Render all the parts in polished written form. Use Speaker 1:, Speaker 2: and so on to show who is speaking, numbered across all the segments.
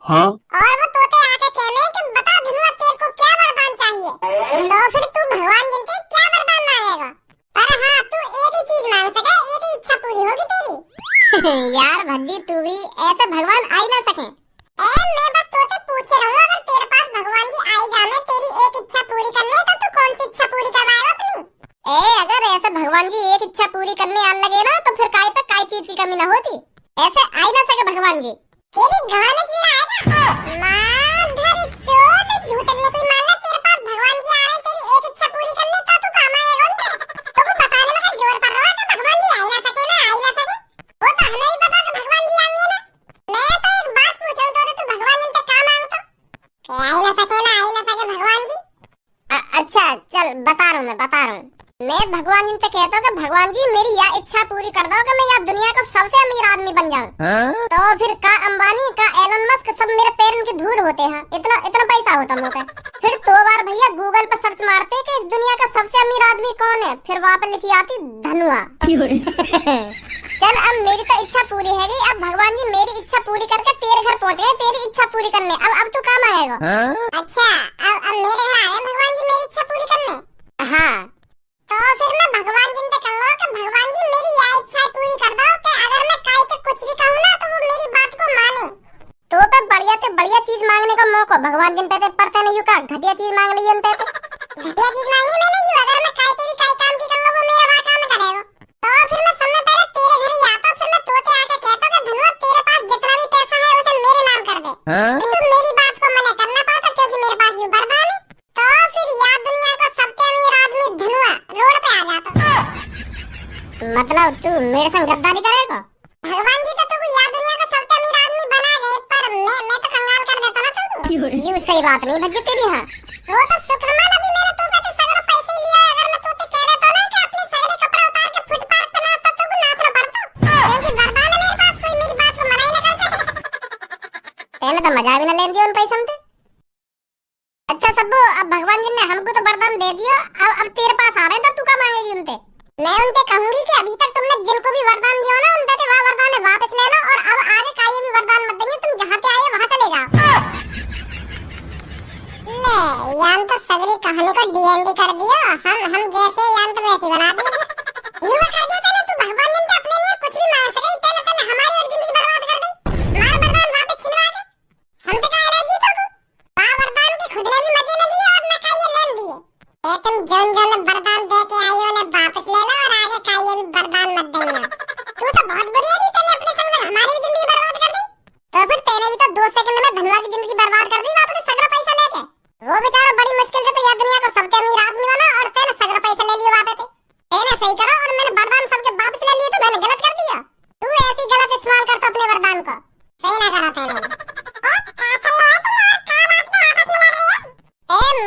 Speaker 1: हाँ।
Speaker 2: और वो तोते आके कहने कि बता धनुआ तेरे को क्या वरदान चाहिए। तो फिर तू भगवान जी से क्या वरदान मांगेगा? पर हाँ, तू एक ही चीज मांग सके, एक ही इच्छा पूरी होगी तेरी। यार भद्दी, तू भी ऐसे भगवान आ ही ना सके। मैं बस तोते पूछे रहूं, अगर तेरे पास भगवान जी आई जाने तेरी एक इच्छा पूरी करने, तो तू कौन सी इच्छा पूरी करवाएगा अपनी? अगर ऐसे भगवान जी एक इच्छा पूरी करने आने लगे ना, तो फिर काय पे काय चीज की कमी ना होती। ऐसे आ ही ना सके भगवान जी। तेरी गाने की आएगा माधर चोद झूठने कोई मानना। तेरे पास भगवान जी आ रहे हैं तेरी एक इच्छा पूरी करने, तो तू काम आएगा उनके? तो वो बताने में जोर पड़ रहा है कि भगवान जी आ ही ना सके ना, आ ही ना सके। वो तो हमें ही पता कि भगवान जी आएंगे ना। मैं तो एक बात पूछ रहा हूं, तो तू भगवान जी से काम मांगता कि आ ही ना सके ना, आ ही ना सके भगवान जी। अच्छा चल बता रहा हूं, मैं बता रहा हूं। मैं भगवान जी से कहता हूँ कि भगवान जी मेरी यह इच्छा पूरी कर दो कि मैं यहाँ दुनिया का सबसे अमीर आदमी बन जाऊँ। तो फिर का अंबानी का एलन मस्क सब मेरे पैरों की धूल होते हैं, इतना इतना पैसा होता मुझ पे। फिर 2 बार भैया गूगल पर सर्च मारते कि इस दुनिया का सबसे अमीर आदमी कौन है, फिर वहाँ पे लिखी आती धनुआ। चल अब मेरी तो इच्छा पूरी है गई, अब भगवान जी मेरी इच्छा पूरी करके तेरे घर पहुँच गए तेरी इच्छा पूरी करने। अब तू काम आएगा। अच्छा अब मेरे घर आ गए भगवान जी मेरी इच्छा पूरी करने। हाँ तो फिर मैं भगवान जी से कहूंगा कि भगवान जी मेरी यह इच्छा पूरी कर दो कि अगर मैं काय के कुछ भी कहूँ ना, तो वो मेरी बात को माने। तो पे बढ़िया से बढ़िया चीज मांगने का मौका भगवान जी पे पड़ता नहीं, का घटिया चीज मांग ली उन पे। घटिया चीज मांगी मैंने यूं, अगर मैं काय तेरी काय काम की कर लो, वो मेरा वहाँ काम करेगा। तो फिर मैं समय पहले तेरे घर ही आता, फिर मैं तोते आके कहता कि धनुआ तेरे पास जितना भी पैसा है उसे मेरे नाम कर दे। तू मेरी बात को मना करना पाता क्योंकि मेरे पास यूं वरदान है। तो फिर यार दुनिया का सबसे अमीर आदमी धनुआ रोड पे आ जाता। मतलब तू मेरे संग गद्दारी करेगा? भगवान जी तो तू यार दुनिया का सबसे अमीर आदमी बना गए, पर मैं तो कंगाल कर देता ना तुमको। यूं सही बात नहीं भज्जी तेरी। हाँ वो तो शुक्रमान अभी मेरे तो पे सगरा पैसे लिया। अगर मैं तोते कह देता ना कि अपने सगरे कपड़े उतार के फुटपाथ पे नाचता, तो नाचना पड़ता क्योंकि वरदान है मेरे पास, कोई मेरी बात को मना ही ना कर सके। पहले तो मजा भी ना लेन दिया उन पैसों से। अच्छा सब्बू, अब भगवान जी ने हमको तो वरदान दे दिया, अब तेरे पास आ रहे हैं, तब तू क्या मांगेगी उनसे? मैं उनसे कहूंगी कि अभी तक तुमने जिनको भी वरदान दिया ना, उनसे वह वरदान वापस लेना, और अब आगे काई भी वरदान मत देंगे, तुम जहाँ पे आए वहाँ चले जाओ। ले यान तो सगरी कहानी को डीएनडी कर दिया। हम जैसे यान तो वैसे बना दिया। यूं कर दिया ना, तू भगवान जी से अपने लिए कुछ भी मांग सके, इतने तने हमारी और जिंदगी बर्बाद कर दी। मार वरदान वापस छिनवा दे, हम तो कह रहे जी तो वरदान की खुद ने भी मजे न लिए और न काये लेन दिए। ए तुम जौन जौन वरदान दे के आई हो ने वापस ले लो, और आगे काये भी वरदान मत देना। तू तो बहुत बुरी है, तूने अपने संग हमारी भी जिंदगी बर्बाद कर दी। तो फिर तेरे भी तो 2 सेकंड में धनुआ की जिंदगी बर्बाद कर दी वापस सगरा पैसा लेके। वो बेचारा बड़ी मुश्किल से तो यह दुनिया का सबसे अमीर आदमी बना, और तेरे सगरा पैसा ले लिए वापस। तेने सही करा, और मैंने वरदान सबके वापस ले लिए, तो मैंने गलत कर दिया। तू ऐसी गलत इस्तेमाल करता अपने वरदान को, सही ना करा तेने।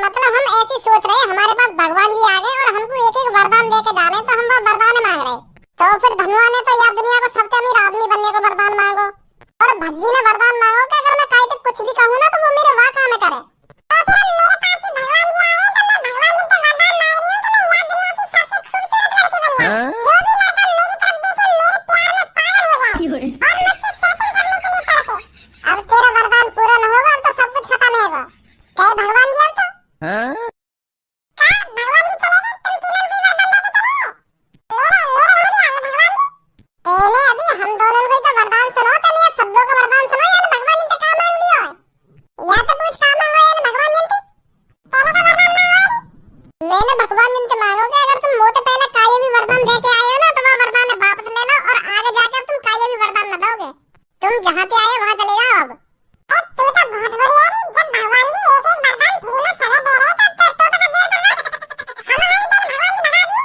Speaker 2: मतलब हम ऐसी सोच रहे हमारे पास भगवान जी आ गए और हमको एक एक वरदान दे के जा रहे हैं, तो हम वो वरदान मांग रहे। तो फिर धनुआ ने तो यार दुनिया को सबसे अमीर आदमी बनने को वरदान मांगो, और भज्जी ने वरदान मांगो कि अगर मैं काय तक कुछ भी कहूँ ना, तो वो मेरे वाह काम करे। तो फिर मेरे पास ही भगवान जी आ रहे हैं, तो मैं भगवान जी से वरदान मांग रही हूँ कि मैं यार दुनिया की सबसे खूबसूरत लड़की बन जाऊँ। जो भी लड़का मेरी तरफ देखे मेरे प्यार में पागल हो जाए और मुझसे सेटिंग करने के लिए तड़पे। अब तेरा वरदान पूरा न होगा तो सब कुछ खत्म होगा। कहे भगवान जी अब तो भगवान जी चले गए, तुम तीनों भी वरदान देके चले गए। तेने अभी हम दोनों को तो वरदान सुनो, तो नहीं सबको का वरदान सुनो, या भगवान जी से काम मांग लियो, या तो कुछ काम मांगो, या भगवान जी से तेरे का वरदान मांगो। मैंने भगवान जी से मांगो कि अगर तुम मोते पहले काये भी वरदान दे के आए हो ना, तो वह वरदान वापस ले लो, और आगे जाकर तुम काये भी वरदान न दोगे। तुम जहाँ पे आए वहाँ चले जाओ। अब तू तो बहुत बड़ी है, जब भगवान जी एक एक वरदान फ्री में समय दे रहे हैं, तो का जोर करना हमारे इधर भगवान जी भगा दिए।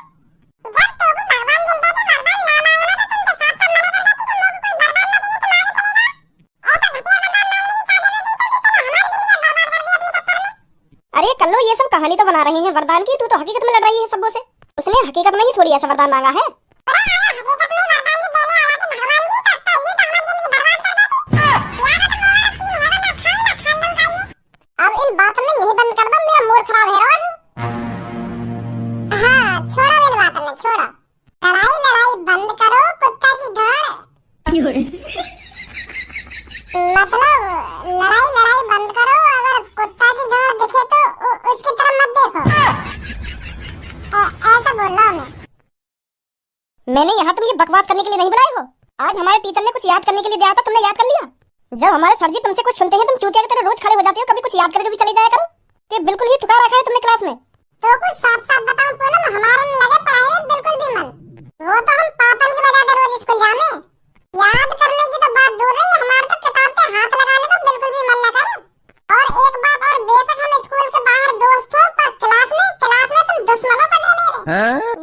Speaker 2: जब तो भगवान जी कहते वरदान ना मांगना, तो तुम तो साफ साफ मना कर देती, तुम लोगों को कोई वरदान ना देंगे, तुम आगे चले जाओ। ऐसा घटिया वरदान मांगने की क्या जरूरत थी? तो तूने हमारी जिंदगी बर्बाद कर दी अपने चक्कर में। अरे कल्लो, ये सब कहानी तो बना रहे हैं वरदान की, तू तो हकीकत में लड़ रही है सबों से। उसने हकीकत में ही थोड़ी ऐसा वरदान मांगा है। मतलब मतलब लड़ाई लड़ाई बंद करो, अगर कुत्ता की गांड दिखे तो उसकी तरफ मत देखो। ऐसा बोल रहा हूँ
Speaker 1: मैंने यहाँ तुम ये बकवास करने के लिए नहीं बुलाए हो। आज हमारे टीचर ने कुछ याद करने के लिए दिया था, तुमने याद कर लिया। जब हमारे सर जी तुमसे कुछ सुनते हैं तुम चूतिया की तरह रोज खड़े हो जाते हो, कभी कुछ याद करके भी चले जाया करो। कि बिल्कुल ही थुका रखा है तुमने क्लास में।
Speaker 2: तो कुछ साफ साफ बताऊं पूनम, हमारा नहीं लगे पढ़ाई में बिल्कुल भी मन। वो तो हम पापन की वजह से रोज स्कूल जाने, याद करने की तो बात दूर रही, हमारे तो किताब पे हाथ लगाने को बिल्कुल भी मन न करे। और एक बात और, बेशक हम स्कूल के बाहर दोस्त हो, पर क्लास में तुम दुश्मनों से मेरे।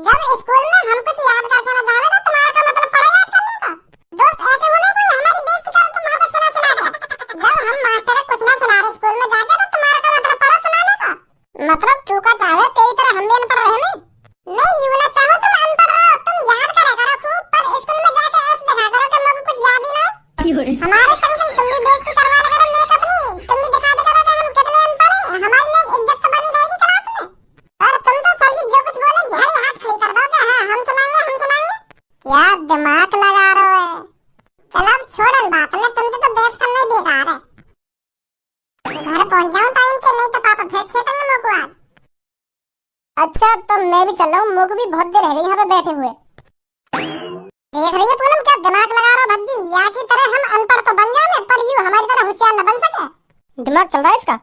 Speaker 2: जब स्कूल में हम कुछ याद करके न जाने तो तुम्हारा का मतलब पढ़ाई याद करने का। दोस्त ऐसे होने कोई हमारी बेइज्जती करे तुम वहाँ पे सुना के। जब हम मास्टर कुछ ना सुना रहे स्कूल में जाके, तो तुम्हारा का मतलब पढ़ा सुनाने का। मतलब तू का चाहे तेरी तरह हम भी अनपढ़ रहे हैं। मैं यूं ना चाहूं तुम अनपढ़ रहो, तुम याद करे करो खूब, पर स्कूल में जाके ऐसे देखा करो कि मुझे कुछ याद ही ना। हमारे संग संग तुम भी बेइज्जती करवा ले करो मेक अपनी, तुम भी दिखा दे करो कि हम कितने अनपढ़ हैं। हमारी में इज्जत तो बनी रहेगी क्लास में। और तुम तो सर जी जो कुछ बोले झाड़ी हाथ खड़ी कर दोगे। हाँ हम सुनाएंगे। क्या दिमाग लगा रहे हो? चलो अब छोड़न बात ने, तुमसे तो बहस करना ही बेकार है। घर पहुंच जाऊं टाइम से, नहीं तो पापा फिर छेड़ेंगे मुझको आज।
Speaker 1: अच्छा तो मैं भी चल रहा हूँ, मुझे भी बहुत देर रह गई यहाँ पे बैठे हुए।
Speaker 2: देख रही है पूनम, क्या दिमाग लगा रहा भज्जी, या की तरह हम अनपढ़ तो बन जाए पर यूं हमारी तरह होशियार न बन सके।
Speaker 1: दिमाग चल रहा है इसका।